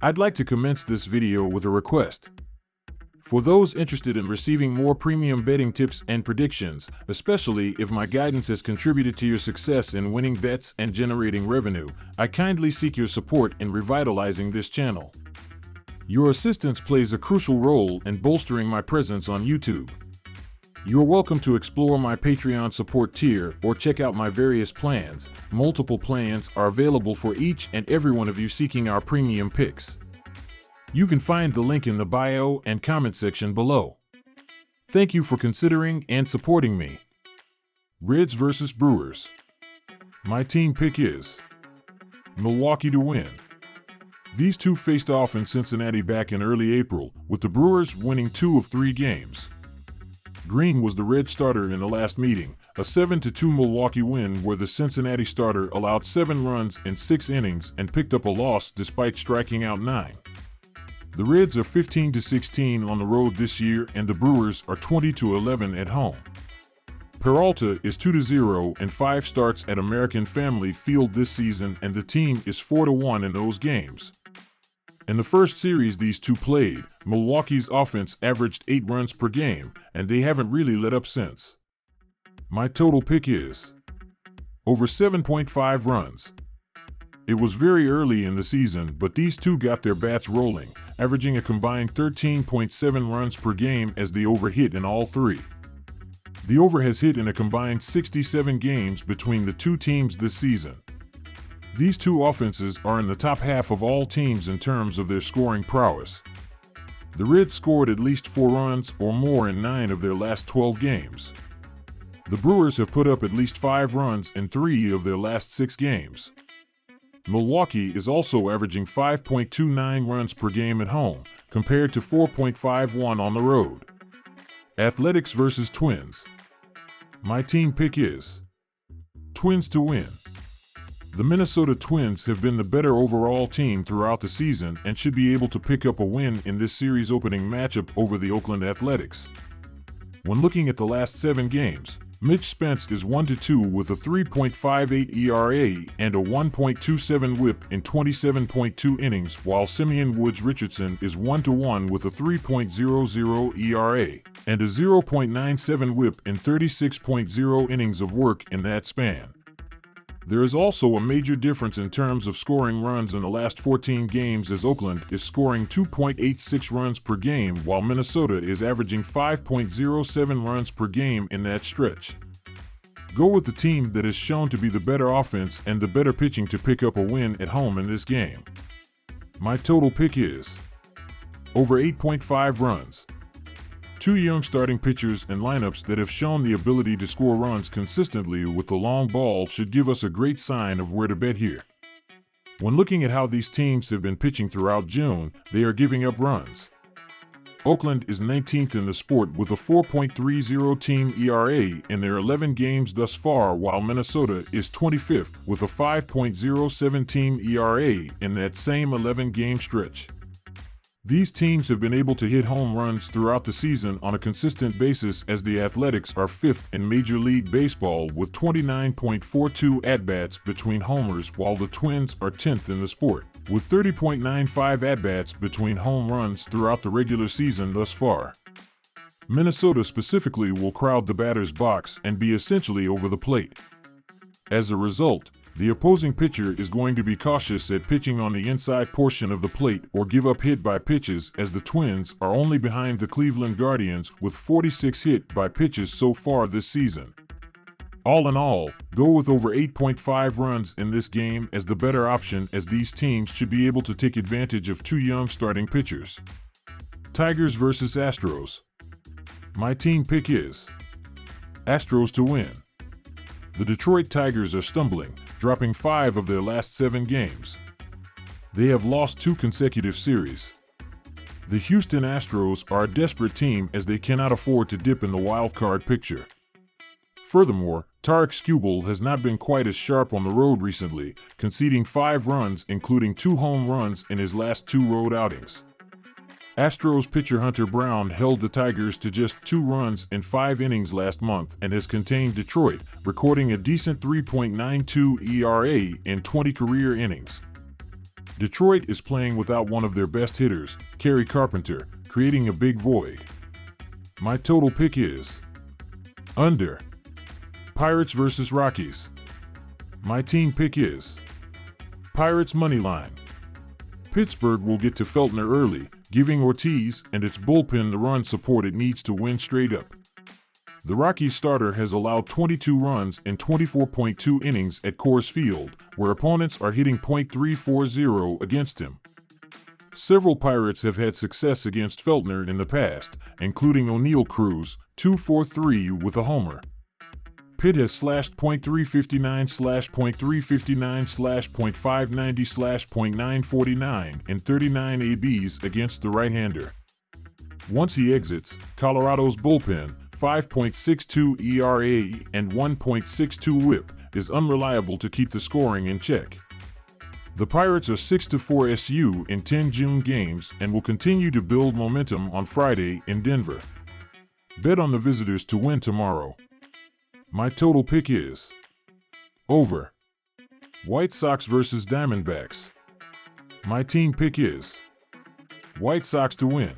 I'd like to commence this video with a request. For those interested in receiving more premium betting tips and predictions, especially if my guidance has contributed to your success in winning bets and generating revenue, I kindly seek your support in revitalizing this channel. Your assistance plays a crucial role in bolstering my presence on YouTube. You're welcome to explore my Patreon support tier or check out my various plans. Multiple plans are available for each and every one of you seeking our premium picks. You can find the link in the bio and comment section below. Thank you for considering and supporting me. Reds vs. Brewers. My team pick is Milwaukee to win. These two faced off in Cincinnati back in early April, with the Brewers winning 2 of 3 games. Green was the Red starter in the last meeting, a 7-2 Milwaukee win where the Cincinnati starter allowed 7 runs in 6 innings and picked up a loss despite striking out 9. The Reds are 15-16 on the road this year and the Brewers are 20-11 at home. Peralta is 2-0 in 5 starts at American Family Field this season and the team is 4-1 in those games. In the first series these two played, Milwaukee's offense averaged 8 runs per game, and they haven't really let up since. My total pick is over 7.5 runs. It was very early in the season, but these two got their bats rolling, averaging a combined 13.7 runs per game as the over hit in all 3. The over has hit in a combined 67 games between the two teams this season. These two offenses are in the top half of all teams in terms of their scoring prowess. The Reds scored at least 4 runs or more in 9 of their last 12 games. The Brewers have put up at least 5 runs in 3 of their last 6 games. Milwaukee is also averaging 5.29 runs per game at home, compared to 4.51 on the road. Athletics vs. Twins. My team pick is Twins to win. The Minnesota Twins have been the better overall team throughout the season and should be able to pick up a win in this series opening matchup over the Oakland Athletics. When looking at the last 7 games, Mitch Spence is 1-2 with a 3.58 ERA and a 1.27 WHIP in 27.2 innings, while Simeon Woods Richardson is 1-1 with a 3.00 ERA and a 0.97 WHIP in 36.0 innings of work in that span. There is also a major difference in terms of scoring runs in the last 14 games, as Oakland is scoring 2.86 runs per game while Minnesota is averaging 5.07 runs per game in that stretch. Go with the team that has shown to be the better offense and the better pitching to pick up a win at home in this game. My total pick is over 8.5 runs. 2 young starting pitchers and lineups that have shown the ability to score runs consistently with the long ball should give us a great sign of where to bet here. When looking at how these teams have been pitching throughout June, they are giving up runs. Oakland is 19th in the sport with a 4.30 team ERA in their 11 games thus far, while Minnesota is 25th with a 5.07 team ERA in that same 11-game stretch. These teams have been able to hit home runs throughout the season on a consistent basis, as the Athletics are 5th in Major League Baseball with 29.42 at-bats between homers, while the Twins are 10th in the sport with 30.95 at-bats between home runs throughout the regular season thus far. Minnesota specifically will crowd the batter's box and be essentially over the plate. As a result, the opposing pitcher is going to be cautious at pitching on the inside portion of the plate or give up hit by pitches, as the Twins are only behind the Cleveland Guardians with 46 hit by pitches so far this season. All in all, go with over 8.5 runs in this game as the better option, as these teams should be able to take advantage of 2 young starting pitchers. Tigers vs. Astros. My team pick is Astros to win. The Detroit Tigers are stumbling, dropping 5 of their last 7 games. They have lost 2 consecutive series. The Houston Astros are a desperate team as they cannot afford to dip in the wild card picture. Furthermore, Tarik Skubal has not been quite as sharp on the road recently, conceding 5 runs including 2 home runs in his last 2 road outings. Astros pitcher Hunter Brown held the Tigers to just 2 runs in 5 innings last month and has contained Detroit, recording a decent 3.92 ERA in 20 career innings. Detroit is playing without one of their best hitters, Kerry Carpenter, creating a big void. My total pick is under. Pirates versus Rockies. My team pick is Pirates moneyline. Pittsburgh will get to Feltner early, giving Ortiz and its bullpen the run support it needs to win straight up. The Rockies starter has allowed 22 runs in 24.2 innings at Coors Field, where opponents are hitting .340 against him. Several Pirates have had success against Feltner in the past, including O'Neill Cruz, 2-for-3 with a homer. Pitt has slashed .359, .359, .590, .949 in 39 ABs against the right-hander. Once he exits, Colorado's bullpen, 5.62 ERA and 1.62 WHIP, is unreliable to keep the scoring in check. The Pirates are 6-4 SU in 10 June games and will continue to build momentum on Friday in Denver. Bet on the visitors to win tomorrow. My total pick is over. White Sox versus Diamondbacks. My team pick is White Sox to win.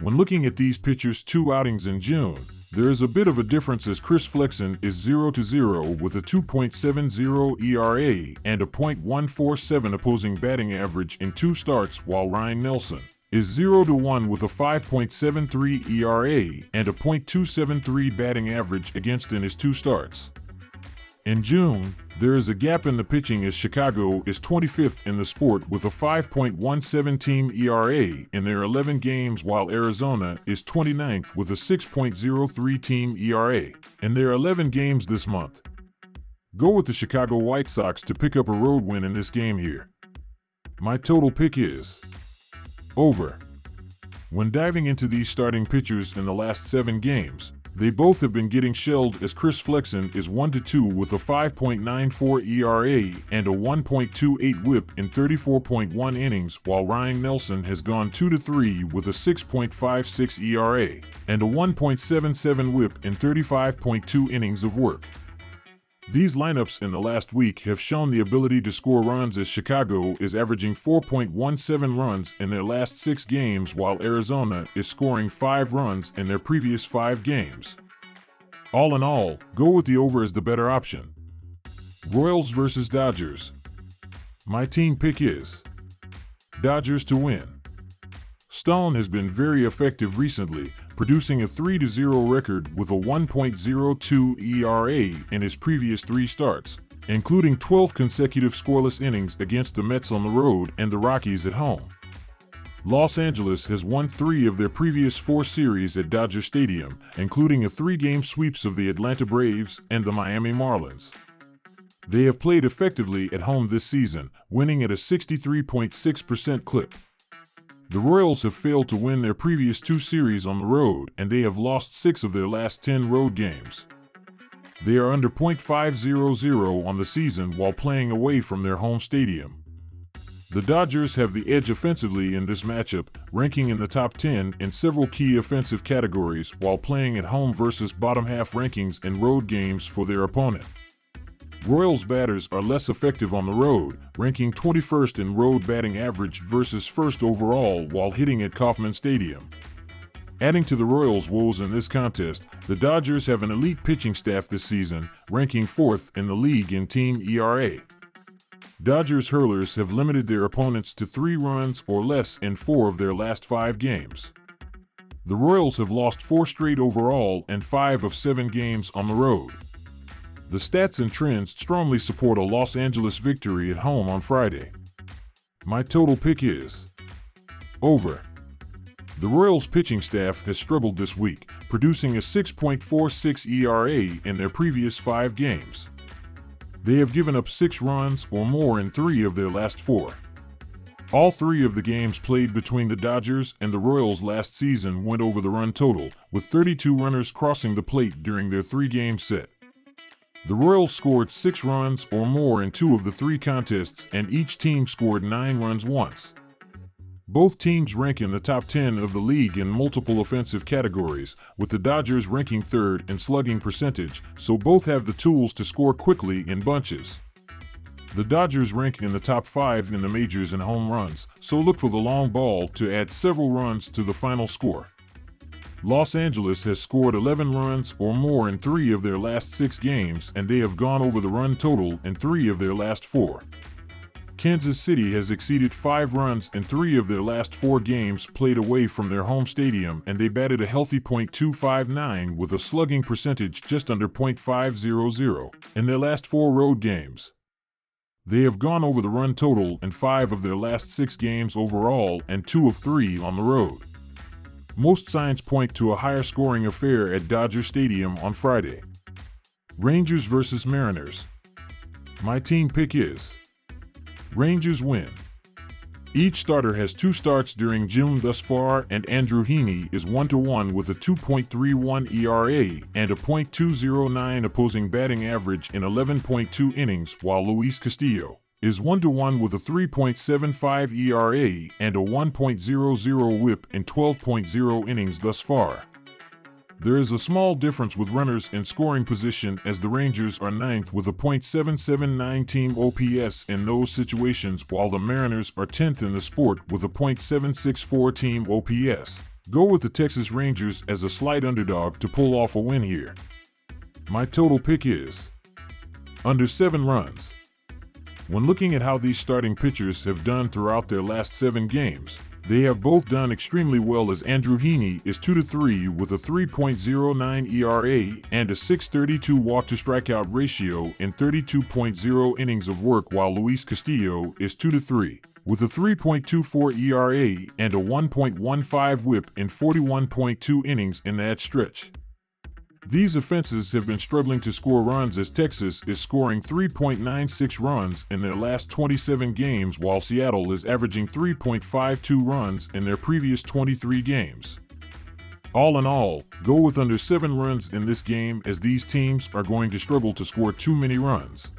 When looking at these pitchers' 2 outings in June, there is a bit of a difference as Chris Flexen is 0-0 with a 2.70 ERA and a .147 opposing batting average in 2 starts, while Ryan Nelson is 0-1 with a 5.73 ERA and a .273 batting average against in his 2 starts. In June, there is a gap in the pitching as Chicago is 25th in the sport with a 5.17 team ERA in their 11 games, while Arizona is 29th with a 6.03 team ERA in their 11 games this month. Go with the Chicago White Sox to pick up a road win in this game here. My total pick is over. When diving into these starting pitchers in the last 7 games, they both have been getting shelled as Chris Flexen is 1-2 with a 5.94 ERA and a 1.28 WHIP in 34.1 innings, while Ryan Nelson has gone 2-3 with a 6.56 ERA and a 1.77 WHIP in 35.2 innings of work. These lineups in the last week have shown the ability to score runs as Chicago is averaging 4.17 runs in their last 6 games, while Arizona is scoring 5 runs in their previous 5 games. All in all, go with the over as the better option. Royals versus Dodgers. My team pick is Dodgers to win. Stone has been very effective recently, producing a 3-0 record with a 1.02 ERA in his previous 3 starts, including 12 consecutive scoreless innings against the Mets on the road and the Rockies at home. Los Angeles has won 3 of their previous 4 series at Dodger Stadium, including a 3-game sweeps of the Atlanta Braves and the Miami Marlins. They have played effectively at home this season, winning at a 63.6% clip. The Royals have failed to win their previous 2 series on the road, and they have lost 6 of their last 10 road games. They are under .500 on the season while playing away from their home stadium. The Dodgers have the edge offensively in this matchup, ranking in the top 10 in several key offensive categories while playing at home versus bottom half rankings in road games for their opponent. Royals batters are less effective on the road, ranking 21st in road batting average versus 1st overall while hitting at Kauffman Stadium. Adding to the Royals' woes in this contest, the Dodgers have an elite pitching staff this season, ranking 4th in the league in team ERA. Dodgers hurlers have limited their opponents to 3 runs or less in 4 of their last 5 games. The Royals have lost 4 straight overall and 5 of 7 games on the road. The stats and trends strongly support a Los Angeles victory at home on Friday. My total pick is over. The Royals' pitching staff has struggled this week, producing a 6.46 ERA in their previous 5 games. They have given up 6 runs or more in 3 of their last 4. All 3 of the games played between the Dodgers and the Royals last season went over the run total, with 32 runners crossing the plate during their 3-game set. The Royals scored 6 runs or more in 2 of the 3 contests, and each team scored 9 runs once. Both teams rank in the top 10 of the league in multiple offensive categories, with the Dodgers ranking 3rd in slugging percentage, so both have the tools to score quickly in bunches. The Dodgers rank in the top 5 in the majors in home runs, so look for the long ball to add several runs to the final score. Los Angeles has scored 11 runs or more in 3 of their last 6 games, and they have gone over the run total in 3 of their last 4. Kansas City has exceeded 5 runs in 3 of their last 4 games played away from their home stadium, and they batted a healthy .259 with a slugging percentage just under .500 in their last 4 road games. They have gone over the run total in 5 of their last 6 games overall and 2 of 3 on the road. Most signs point to a higher scoring affair at Dodger Stadium on Friday. Rangers vs. Mariners. My team pick is Rangers win. Each starter has 2 starts during June thus far, and Andrew Heaney is 1-1 with a 2.31 ERA and a .209 opposing batting average in 11.2 innings, while Luis Castillo is 1-1 with a 3.75 ERA and a 1.00 whip in 12.0 innings thus far. There is a small difference with runners in scoring position, as the Rangers are 9th with a .779 team OPS in those situations, while the Mariners are 10th in the sport with a .764 team OPS. Go with the Texas Rangers as a slight underdog to pull off a win here. My total pick is under 7 runs. When looking at how these starting pitchers have done throughout their last 7 games, they have both done extremely well, as Andrew Heaney is 2-3 with a 3.09 ERA and a .632 walk-to-strikeout ratio in 32.0 innings of work, while Luis Castillo is 2-3 with a 3.24 ERA and a 1.15 whip in 41.2 innings in that stretch. These offenses have been struggling to score runs, as Texas is scoring 3.96 runs in their last 27 games, while Seattle is averaging 3.52 runs in their previous 23 games. All in all, go with under 7 runs in this game, as these teams are going to struggle to score too many runs.